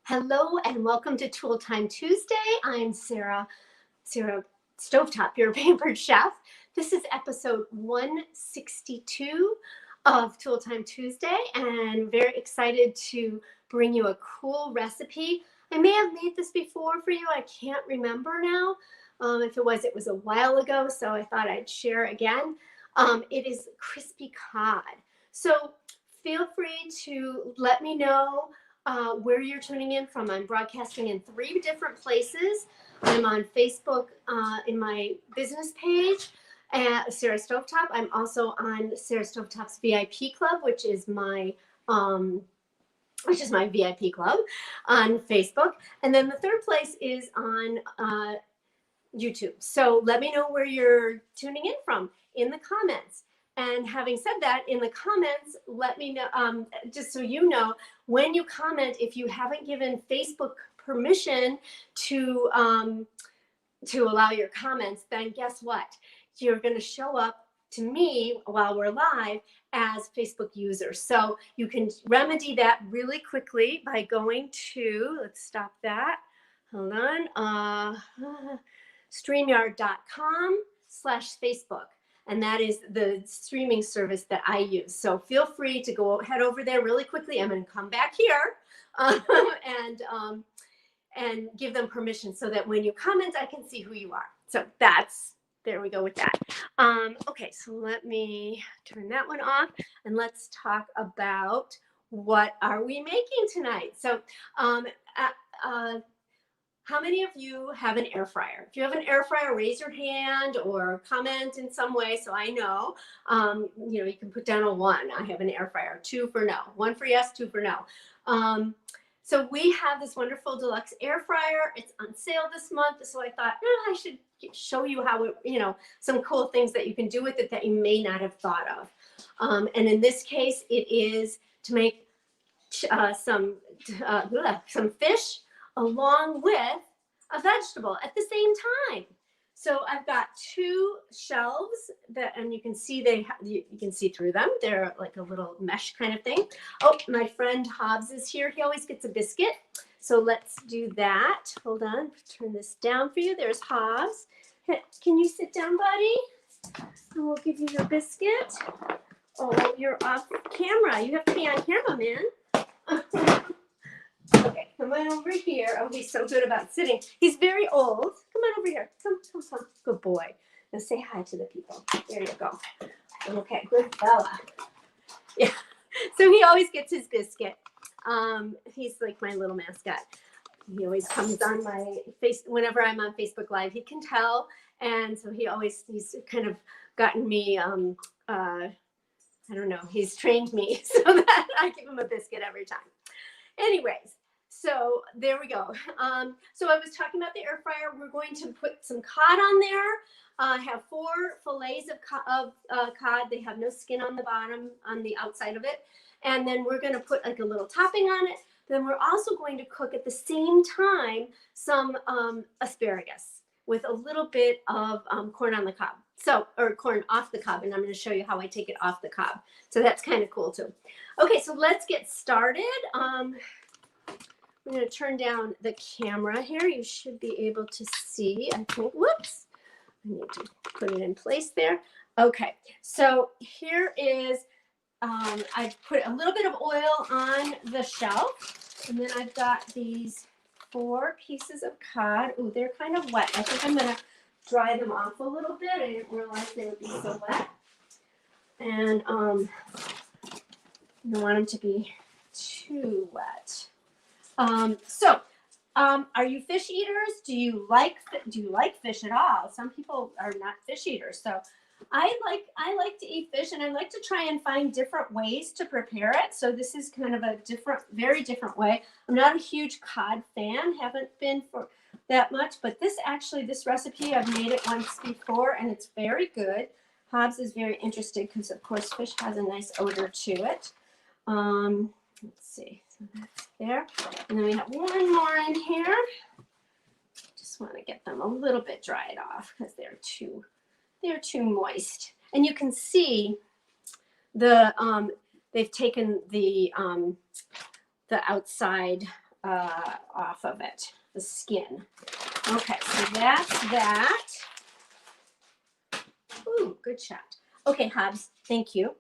Hello and welcome to Tool Time Tuesday. I'm Sarah Stovetop, your pampered chef. This is episode 162 of Tool Time Tuesday, and very excited to bring you a cool recipe. I may have made this before for you. I can't remember now. If it was a while ago, so I thought I'd share again. It is crispy cod. So feel free to let me know where you're tuning in from. I'm broadcasting in 3 different places. I'm on Facebook in my business page at Sarah Stovetop. I'm also on Sarah Stovetop's VIP Club, which is my VIP club on Facebook. And then the third place is on YouTube. So let me know where you're tuning in from in the comments. And having said that, in the comments, let me know, just so you know, when you comment, if you haven't given Facebook permission to allow your comments, then guess what? You're going to show up to me while we're live as Facebook users. So you can remedy that really quickly by going to, let's stop that. Hold on. StreamYard.com/Facebook. And that is the streaming service that I use. So feel free to head over there really quickly. I'm going to come back here and give them permission so that when you comment, I can see who you are. So there we go with that. Okay, so let me turn that one off and let's talk about what are we making tonight. So how many of you have an air fryer? If you have an air fryer, raise your hand or comment in some way so I know. You can put down a 1. I have an air fryer. 2 for no. 1 for yes, 2 for no. So we have this wonderful Deluxe Air Fryer. It's on sale this month, so I thought I should show you how it, some cool things that you can do with it that you may not have thought of. And in this case, it is to make some fish along with a vegetable at the same time. So I've got 2 shelves and you can see you can see through them. They're like a little mesh kind of thing. Oh, my friend Hobbs is here. He always gets a biscuit. So let's do that. Hold on, turn this down for you. There's Hobbs. Can you sit down, buddy? And we'll give you your biscuit. Oh, you're off camera. You have to be on camera, man. Okay, come on over here. Oh, he's so good about sitting. He's very old. Come on over here. Come. Good boy. Now say hi to the people. There you go. Okay, good fella. Yeah. So he always gets his biscuit. He's like my little mascot. He always comes on my face whenever I'm on Facebook Live. He can tell, and so he's kind of gotten me. I don't know. He's trained me so that I give him a biscuit every time. Anyways, so there we go. So I was talking about the air fryer. We're going to put some cod on there. I have 4 fillets of cod. They have no skin on the bottom, on the outside of it. And then we're going to put like a little topping on it. Then we're also going to cook at the same time some asparagus with a little bit of corn on the cob. Or corn off the cob, and I'm going to show you how I take it off the cob. So that's kind of cool too. Okay, so let's get started. I'm going to turn down the camera here. You should be able to see, I think. Whoops. I need to put it in place there. Okay, so here is, I've put a little bit of oil on the shelf, and then I've got these 4 pieces of cod. Ooh, they're kind of wet. I think I'm going to dry them off a little bit. I didn't realize they would be so wet. And you don't want them to be too wet. Are you fish eaters? Do you like fish at all? Some people are not fish eaters. So I like to eat fish, and I like to try and find different ways to prepare it. So this is kind of a very different way. I'm not a huge cod fan, haven't been for that much, but this recipe, I've made it once before, and it's very good. Hobbs is very interested because, of course, fish has a nice odor to it. Let's see, so that's there. And then we have 1 more in here. Just want to get them a little bit dried off because they're too moist. And you can see they've taken the outside off of it, the skin. Okay, so that's that. Ooh, good shot. Okay, Hobbs, thank you.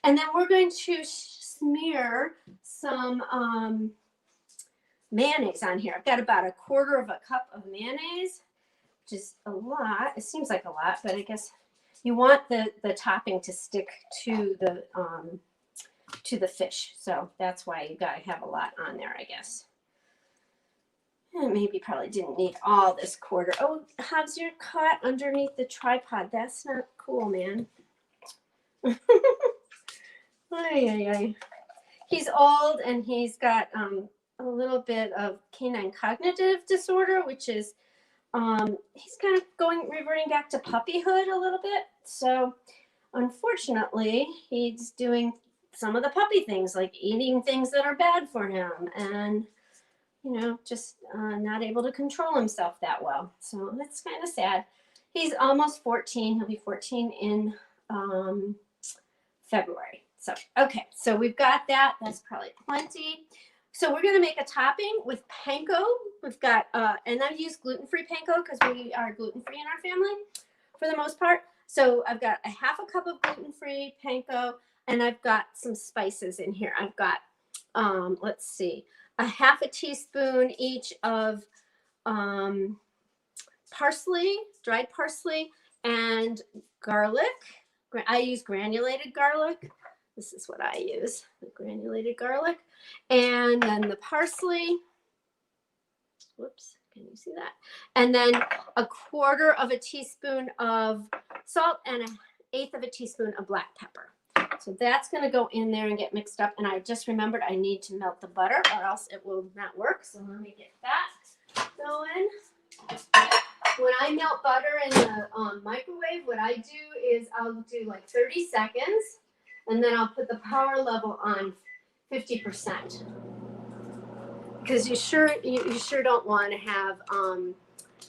And then we're going to smear some mayonnaise on here. I've got about 1/4 cup of mayonnaise, which is a lot. It seems like a lot, but I guess you want the topping to stick to the fish. So that's why you gotta have a lot on there, I guess. And maybe probably didn't need all this 1/4. Oh, Hobbs, you're caught underneath the tripod. That's not cool, man. Ay, ay, ay. He's old and he's got a little bit of canine cognitive disorder, which is he's kind of reverting back to puppyhood a little bit. So unfortunately, he's doing some of the puppy things, like eating things that are bad for him and, you know, just not able to control himself that well. So that's kind of sad. He's almost 14. He'll be 14 in February. So, okay, so we've got that. That's probably plenty. So we're going to make a topping with panko. We've got, and I've used gluten-free panko because we are gluten-free in our family for the most part. So I've got 1/2 cup of gluten-free panko, and I've got some spices in here. I've got, let's see, 1/2 teaspoon each of parsley, dried parsley, and garlic. I use granulated garlic. This is what I use, the granulated garlic. And then the parsley. Whoops, can you see that? And then 1/4 teaspoon of salt and 1/8 teaspoon of black pepper. So that's going to go in there and get mixed up. And I just remembered I need to melt the butter or else it will not work. So let me get that going. When I melt butter in the microwave, what I do is I'll do like 30 seconds and then I'll put the power level on 50%. Because you sure don't want to have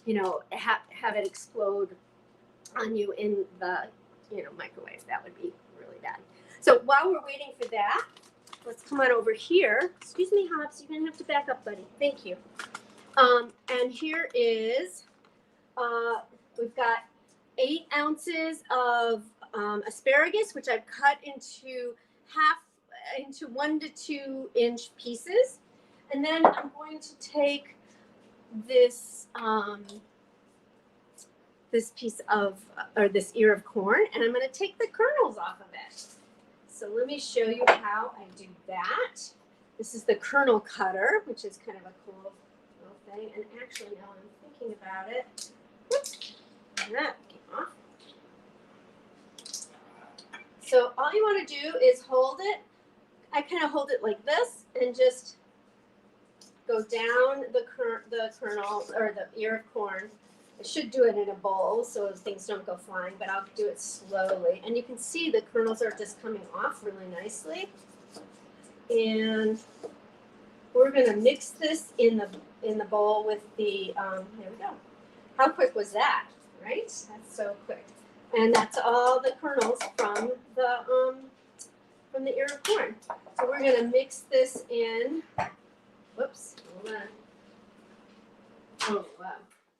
you know, have it explode on you in the, you know, microwave. That would be really bad. So while we're waiting for that, let's come on over here. Excuse me, Hobbs, you're gonna have to back up, buddy. Thank you. And here is we've got 8 ounces of asparagus, which I've cut into 1 to 2 inch pieces. And then I'm going to take this this piece of, or this ear of corn, and I'm going to take the kernels off of it. So let me show you how I do that. This is the kernel cutter, which is kind of a cool little thing. And actually, now I'm thinking about it, whoops, that came off. So all you want to do is hold it. I kind of hold it like this and just go down the kernel or the ear of corn. I should do it in a bowl so things don't go flying, but I'll do it slowly. And you can see the kernels are just coming off really nicely. And we're going to mix this in the bowl with the, here we go. How quick was that, right? That's so quick. And that's all the kernels from the ear of corn. So we're going to mix this in. Whoops, hold on. Oh, wow.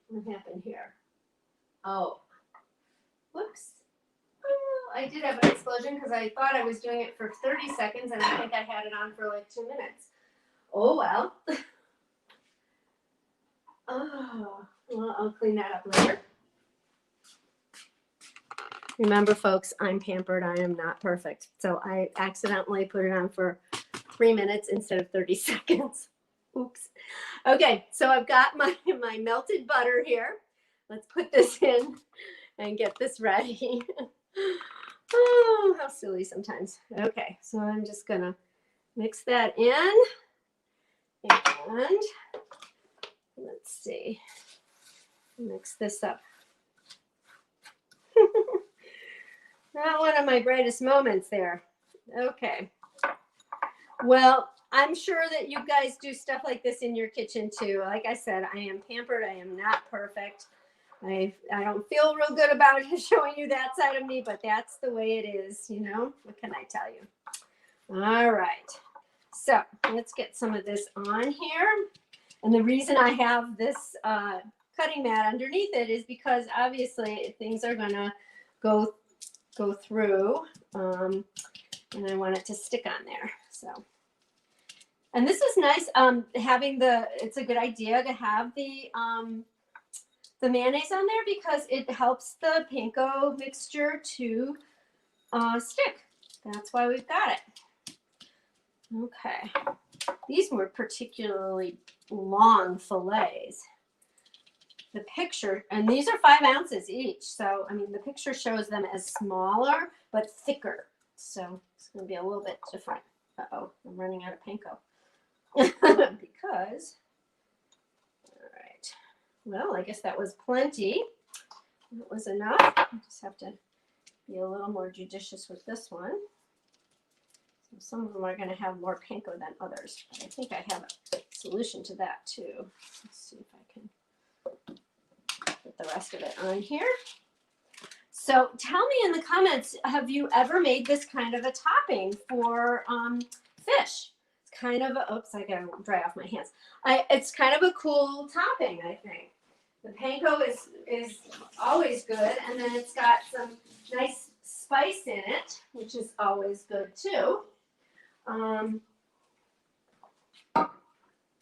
What happened here? Oh, whoops. Oh, I did have an explosion because I thought I was doing it for 30 seconds and I think I had it on for like 2 minutes. Oh, well. Oh, well, I'll clean that up later. Remember, folks, I'm pampered. I am not perfect. So I accidentally put it on for 3 minutes instead of 30 seconds. Oops. Okay, so I've got my melted butter here. Let's put this in and get this ready. Oh, how silly sometimes. Okay, so I'm just going to mix that in. And let's see. Mix this up. Not one of my brightest moments there. Okay. Well, I'm sure that you guys do stuff like this in your kitchen too. Like I said, I am pampered. I am not perfect. I don't feel real good about showing you that side of me, but that's the way it is, you know? What can I tell you? All right. So let's get some of this on here. And the reason I have this cutting mat underneath it is because obviously things are gonna go through, and I want it to stick on there. So, and this is nice. It's a good idea to have the mayonnaise on there because it helps the panko mixture to stick. That's why we've got it. Okay, these were particularly long fillets. The picture, and these are 5 ounces each. So, I mean, the picture shows them as smaller, but thicker. So it's going to be a little bit different. Uh-oh, I'm running out of panko. Because, all right. Well, I guess that was plenty. That was enough. I just have to be a little more judicious with this one. So some of them are going to have more panko than others. But I think I have a solution to that too. Let's see if I can put the rest of it on here. So tell me in the comments, have you ever made this kind of a topping for fish? It's kind of a, oops, I gotta dry off my hands. It's kind of a cool topping, I think. The panko is always good, and then it's got some nice spice in it, which is always good too. All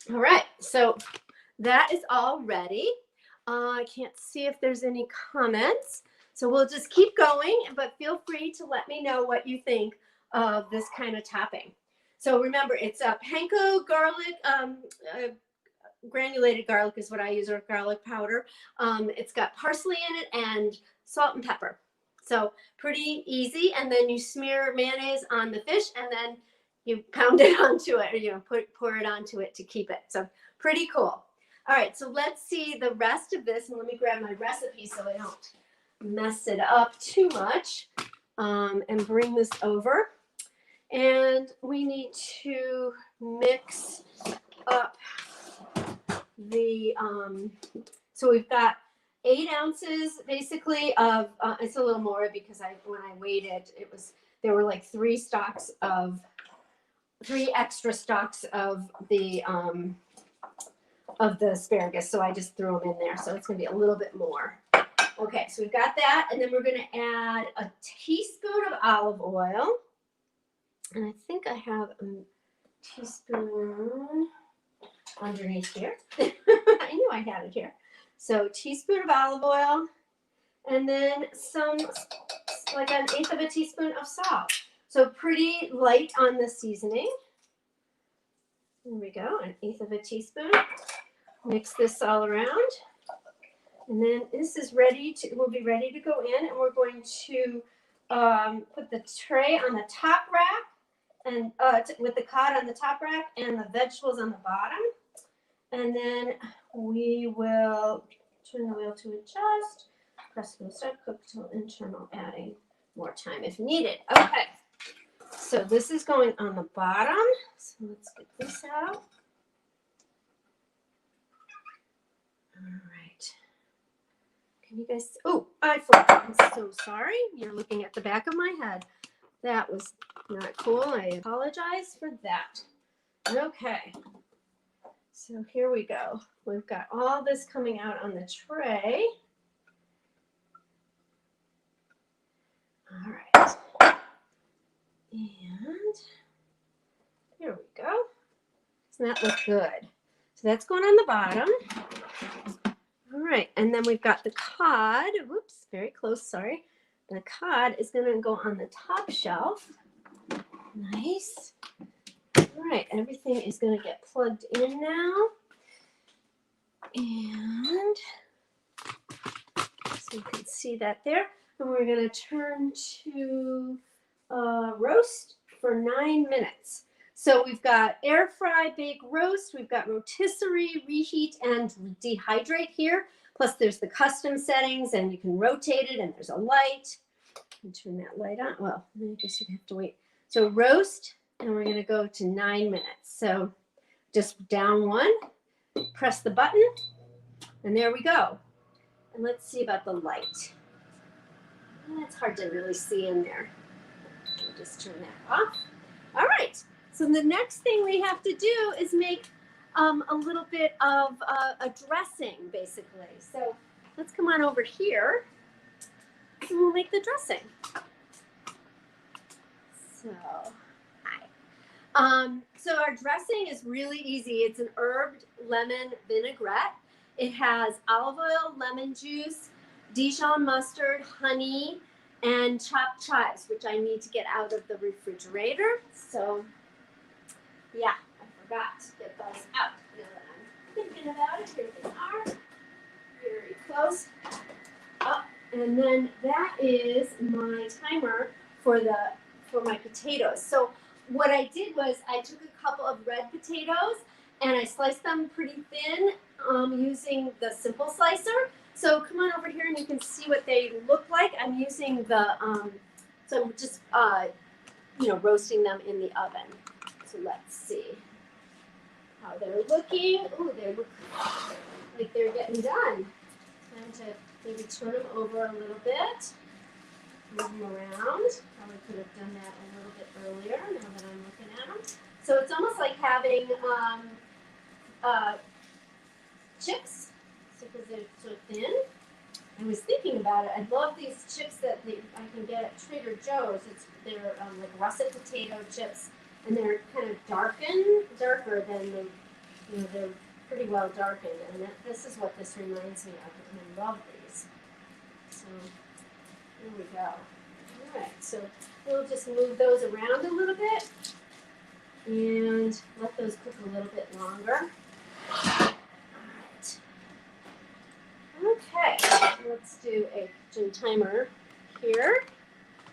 right, so that is all ready. I can't see if there's any comments, so we'll just keep going, but feel free to let me know what you think of this kind of topping. So remember, it's a panko garlic, granulated garlic is what I use, or garlic powder. It's got parsley in it and salt and pepper. So pretty easy, and then you smear mayonnaise on the fish, and then you pound it onto it, or pour it onto it to keep it. So pretty cool. All right, so let's see the rest of this, and let me grab my recipe so I don't mess it up too much, and bring this over. And we need to mix up the, so we've got 8 ounces basically of, it's a little more because when I weighed it, there were like 3 extra stalks of the asparagus, so I just threw them in there, so it's going to be a little bit more. Okay, so we've got that, and then we're going to add a teaspoon of olive oil, and I think I have a teaspoon underneath here. I knew I had it here. So teaspoon of olive oil, and then like 1/8 of a teaspoon of salt. So pretty light on the seasoning. There we go, 1/8 of a teaspoon. Mix this all around. And then this is will be ready to go in, and we're going to put the tray on the top rack, and with the cod on the top rack and the vegetables on the bottom. And then we will turn the wheel to adjust, press the start, cook till internal, adding more time if needed. Okay, so this is going on the bottom. So let's get this out. All right. Can you guys, oh, I forgot. I'm so sorry. You're looking at the back of my head. That was not cool. I apologize for that. Okay. So here we go. We've got all this coming out on the tray. All right. And here we go. Doesn't that look good? So that's going on the bottom. All right, and then we've got the cod. Whoops, very close, sorry. The cod is going to go on the top shelf. Nice. All right, everything is going to get plugged in now. And so you can see that there. And we're going to turn to roast for 9 minutes. So we've got air fry, bake, roast. We've got rotisserie, reheat, and dehydrate here. Plus there's the custom settings, and you can rotate it, and there's a light. And turn that light on. Well, I guess you have to wait. So roast, and we're going to go to 9 minutes. So just down 1, press the button, and there we go. And let's see about the light. It's hard to really see in there. I'll just turn that off. All right. So the next thing we have to do is make a little bit of a dressing, basically. So let's come on over here and we'll make the dressing. So, hi. So our dressing is really easy. It's an herbed lemon vinaigrette. It has olive oil, lemon juice, Dijon mustard, honey, and chopped chives, which I need to get out of the refrigerator. So, yeah, I forgot to get those out. Now that I'm thinking about it, here they are. Very close. Oh, and then that is my timer for my potatoes. So what I did was I took a couple of red potatoes and I sliced them pretty thin using the simple slicer. So come on over here and you can see what they look like. I'm using the, so I'm just, roasting them in the oven. So let's see how they're looking. Oh, they look like they're getting done. Time to maybe turn them over a little bit. Move them around. Probably could have done that a little bit earlier now that I'm looking at them. So it's almost like having chips because they're so thin. I was thinking about it. I love these chips that I can get at Trader Joe's. They're like russet potato chips, and they're kind of darker than they're pretty well darkened. And this is what this reminds me of. And I love these. So here we go. All right, so we'll just move those around a little bit and let those cook a little bit longer. All right. Okay, let's do a kitchen timer here.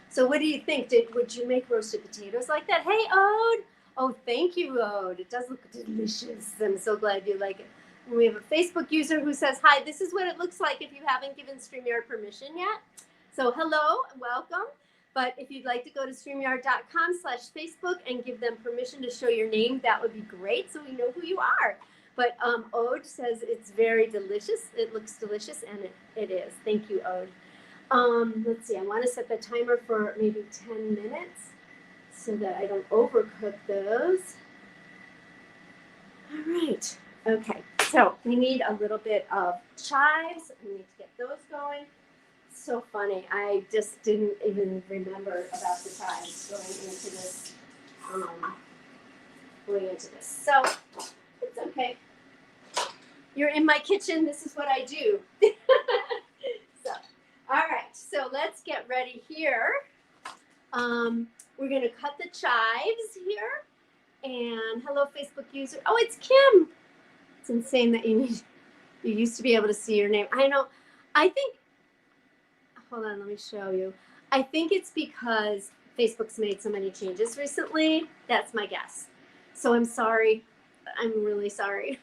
So what do you think? Would you make roasted potatoes like that? Hey, Ode. Oh, thank you, Ode. It does look delicious. I'm so glad you like it. And we have a Facebook user who says, hi, this is what it looks like if you haven't given StreamYard permission yet. So hello, welcome. But if you'd like to go to StreamYard.com/Facebook and give them permission to show your name, that would be great so we know who you are. But Ode says it's very delicious. It looks delicious, and it is. Thank you, Ode. Let's see, I want to set the timer for maybe 10 minutes so that I don't overcook those. All right. Okay, so we need a little bit of chives. We need to get those going. So funny. I just didn't even remember about the chives going into this. So it's okay. You're in my kitchen. This is what I do. So, all right. So let's get ready here. We're gonna cut the chives here. And hello, Facebook user. Oh, it's Kim. It's insane that you used to be able to see your name. I know. I think. Hold on, let me show you. I think it's because Facebook's made so many changes recently. That's my guess. So I'm sorry. I'm really sorry.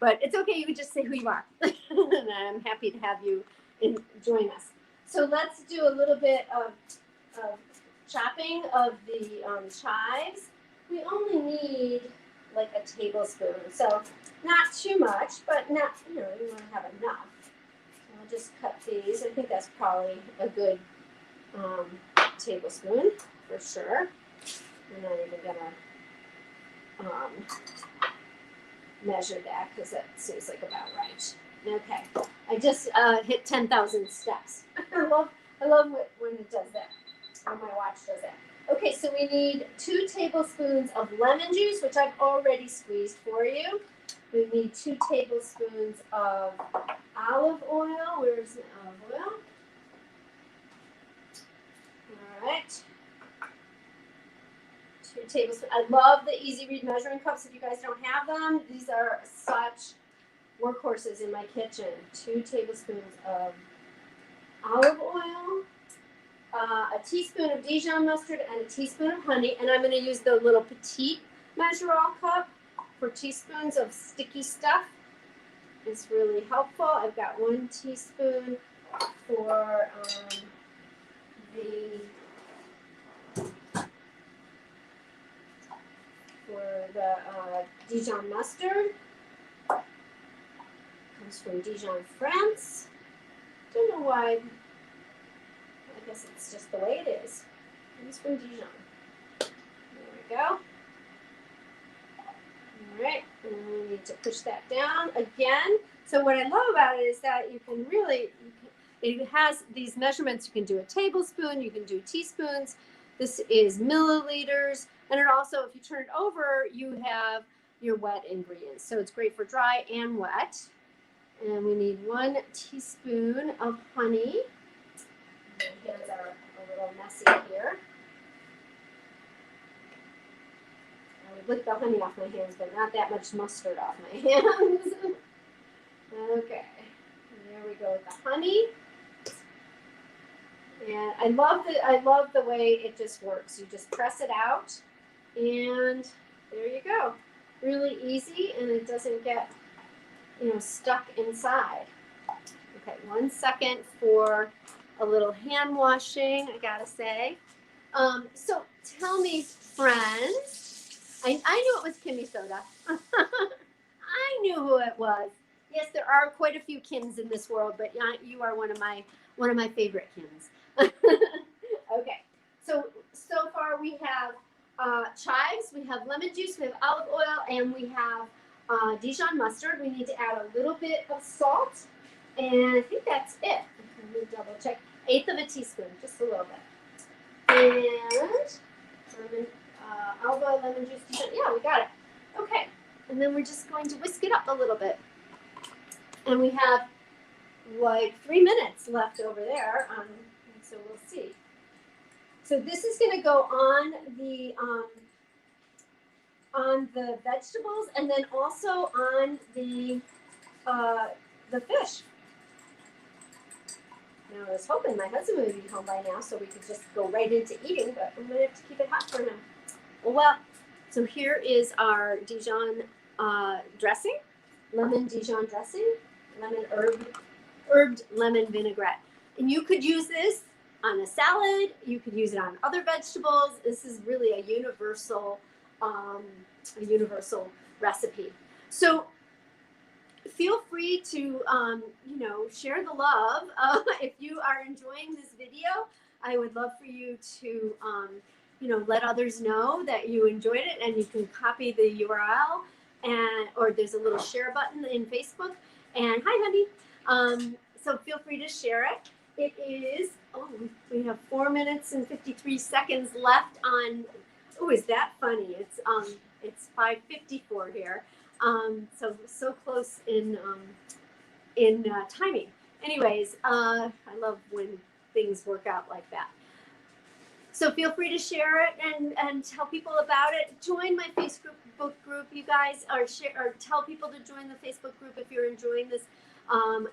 But it's okay. You can just say who you are. And I'm happy to have you join us. So let's do a little bit of chopping of the chives. We only need like a tablespoon. So not too much, but not, you want to have enough. I'll just cut these. I think that's probably a good tablespoon for sure. I'm not even gonna measure that because that seems like about right. Okay, I just hit 10,000 steps. I love when it does that. When my watch does that. Okay, so we need 2 tablespoons of lemon juice, which I've already squeezed for you. We need 2 tablespoons of olive oil. Where's my olive oil? All right. 2 tablespoons. I love the Easy Read measuring cups. If you guys don't have them, these are such workhorses in my kitchen. 2 tablespoons of olive oil, a teaspoon of Dijon mustard, and a teaspoon of honey. And I'm going to use the little petite measure-all cup for teaspoons of sticky stuff. It's really helpful. I've got 1 teaspoon for the Dijon mustard. Comes from Dijon, France. Don't know why. I guess it's just the way it is. Comes from Dijon. There we we go. All right, and we need to push that down again. So what I love about it is that you can really, it has these measurements. You can do a tablespoon, you can do teaspoons. This is milliliters. And it also, if you turn it over, you have your wet ingredients. So it's great for dry and wet. And we need 1 teaspoon of honey. My hands are a little messy here. I would lick the honey off my hands, but not that much mustard off my hands. Okay, there we go with the honey. And I love the way it just works. You just press it out, and there you go. Really easy, and it doesn't get, stuck inside. Okay, 1 second for a little hand washing, I gotta say. So tell me, friends, I knew it was Kimmy Soda. I knew who it was. Yes, there are quite a few Kims in this world, but you are one of my favorite Kims. Okay, so far we have chives, we have lemon juice, we have olive oil, and we have Dijon mustard. We need to add a little bit of salt, and I think that's it. Let me double check. 1/8 of a teaspoon, just a little bit. And olive oil, lemon juice, Dijon. Yeah, we got it. Okay, and then we're just going to whisk it up a little bit. And we have like 3 minutes left over there, so we'll see. So this is going to go on the vegetables, and then also on the fish. Now I was hoping my husband would be home by now, so we could just go right into eating, but I'm going to have to keep it hot for him. Well, so here is our Dijon dressing, lemon Dijon dressing, lemon herbed lemon vinaigrette. And you could use this on a salad. You could use it on other vegetables. This is really a universal recipe. So feel free to, share the love. If you are enjoying this video, I would love for you to, let others know that you enjoyed it, and you can copy the URL, or there's a little share button in Facebook. And hi, honey. So feel free to share it. It is, we have 4 minutes and 53 seconds left on, is that funny? It's 5:54 here. So close in timing. Anyways, I love when things work out like that. So feel free to share it and tell people about it. Join my Facebook group, you guys, or tell people to join the Facebook group if you're enjoying this.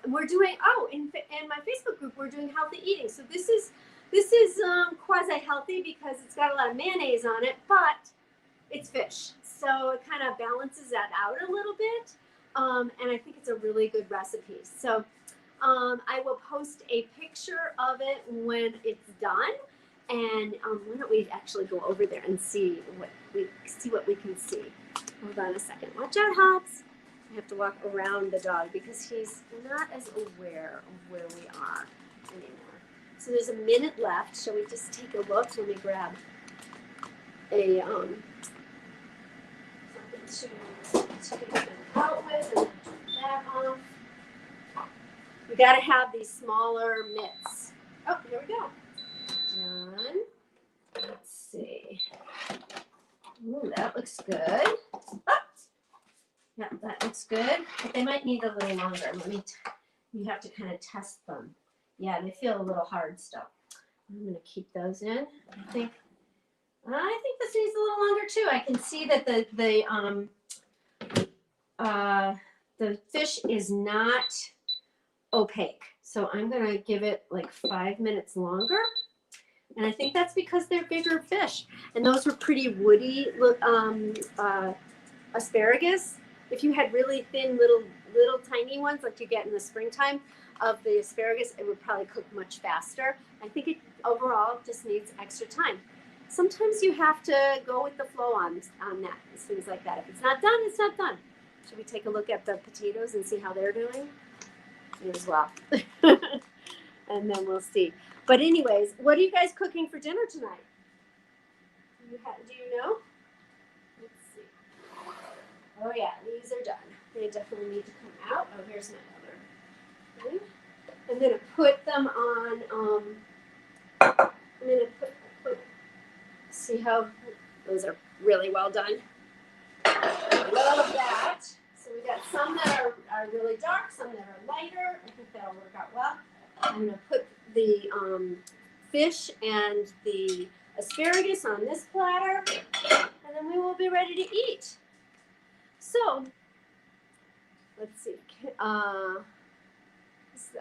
We're doing in my Facebook group we're doing healthy eating. So this is quasi healthy because it's got a lot of mayonnaise on it, but it's fish, so it kind of balances that out a little bit. And I think it's a really good recipe. So I will post a picture of it when it's done. And why don't we actually go over there and see what we can see. Hold on a second. Watch out, Hobbs. I have to walk around the dog because he's not as aware of where we are anymore. So there's a minute left. Shall we just take a look? Let me grab a something to take it out with and turn that off. We got to have these smaller mitts. Oh, here we go. Done. Let's see. Ooh, that looks good. Oh, yeah, that looks good. But they might need a little longer. You have to kind of test them. Yeah, they feel a little hard still. I'm going to keep those in. I think this needs a little longer too. I can see that the fish is not opaque. So I'm going to give it like 5 minutes longer. And I think that's because they're bigger fish. And those were pretty woody asparagus. If you had really thin little tiny ones like you get in the springtime of the asparagus, it would probably cook much faster. I think it overall just needs extra time. Sometimes you have to go with the flow on that, things like that. If it's not done, it's not done. Should we take a look at the potatoes and see how they're doing? Me as well. And then we'll see. But anyways, what are you guys cooking for dinner tonight? Do you know? Oh yeah, these are done. They definitely need to come out. Oh, here's my other thing. I'm gonna put them on. I'm gonna put. See how those are really well done. Love that. So we got some that are really dark, some that are lighter. I think that'll work out well. I'm gonna put the fish and the asparagus on this platter, and then we will be ready to eat. So let's see.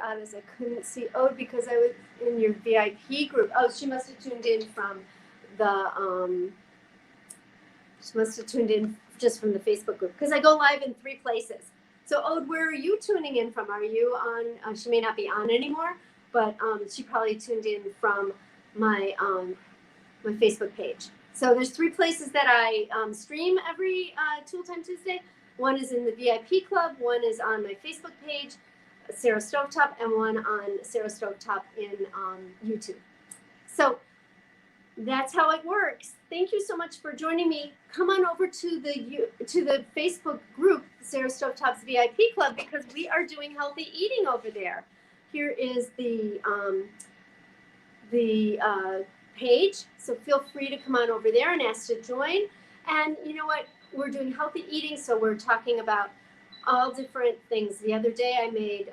As I couldn't see because I was in your VIP group. Oh, she must have tuned in from the she must have tuned in just from the Facebook group because I go live in 3 places. So Ode, where are you tuning in from? Are you on? She may not be on anymore, but she probably tuned in from my my Facebook page. So there's 3 places that I stream every Tool Time Tuesday. One is in the VIP club, one is on my Facebook page, Sarah Stovetop, and one on Sarah Stovetop in YouTube. So that's how it works. Thank you so much for joining me. Come on over to the Facebook group, Sarah Stovetop's VIP Club, because we are doing healthy eating over there. Here is the page, so feel free to come on over there and ask to join. And you know what? We're doing healthy eating, so we're talking about all different things. The other day I made,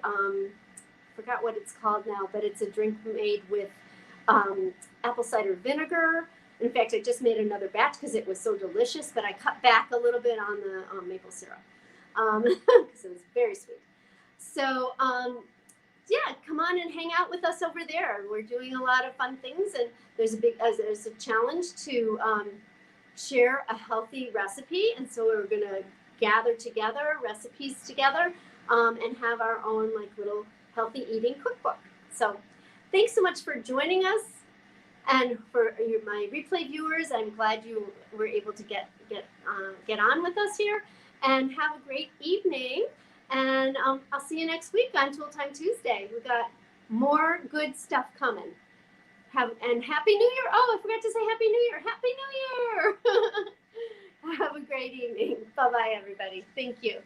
forgot what it's called now, but it's a drink made with apple cider vinegar. In fact, I just made another batch because it was so delicious, but I cut back a little bit on the maple syrup because it was very sweet. So yeah, come on and hang out with us over there. We're doing a lot of fun things, and there's a challenge to share a healthy recipe, and so we're gonna gather together recipes together and have our own like little healthy eating cookbook. So thanks so much for joining us, and for my replay viewers, I'm glad you were able to get on with us here, and have a great evening. And I'll see you next week on Tool Time Tuesday. We got more good stuff coming. And Happy New Year! Oh, I forgot to say Happy New Year! Happy New Year! Have a great evening. Bye bye, everybody. Thank you.